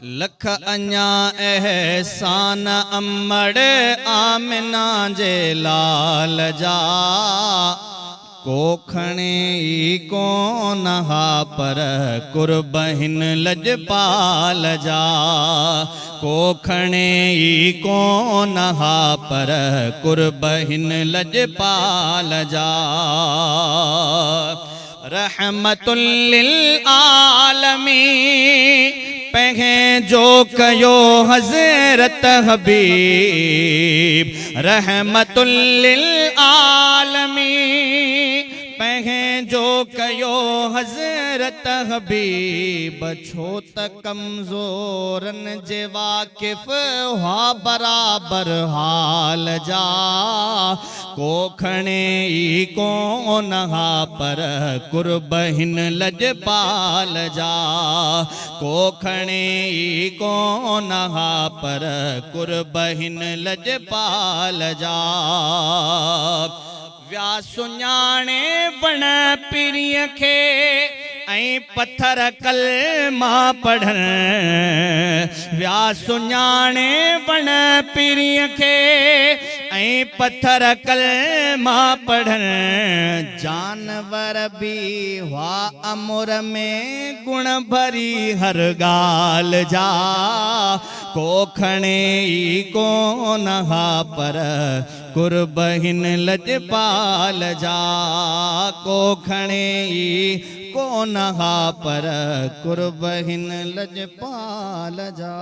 लख अञा एहसान अमड़ आमिना जे लाल जा कोखणे ई कोन हा पर कुर्बहिन लजपाल जा कोखणे ई कोन हा पर कुर्बहिन लजपाल जा रहमतुल लिल आलमीन पहे जो कयो हज़रत हबीब रहमतुल लिल आलमीन पहे जो कयो हज़रत हबीब छो त कमज़ोरन जे वाकिफ़ हुआ बराबर हाल जा कोखणे ई कोन हा पर कुर्बहिन लजपाल जा कोखणे ई कोन हा पर कुर्बहिन लजपाल जा व्या सुञाणे वण पिरीअ खे ऐं पत्थर कलमा पढ़ण व्या सुञाणे वण पिरीअ खे ऐं पत्थर कलमा पढ़ण जानवर भी हुआ अमुर में गुण भरी हर गाल जा कोखणे ई कोन हा पर कुर्बहिन लजपाल जा कोखणे ई कोन हा पर कुर्बहिन लजपाल जा।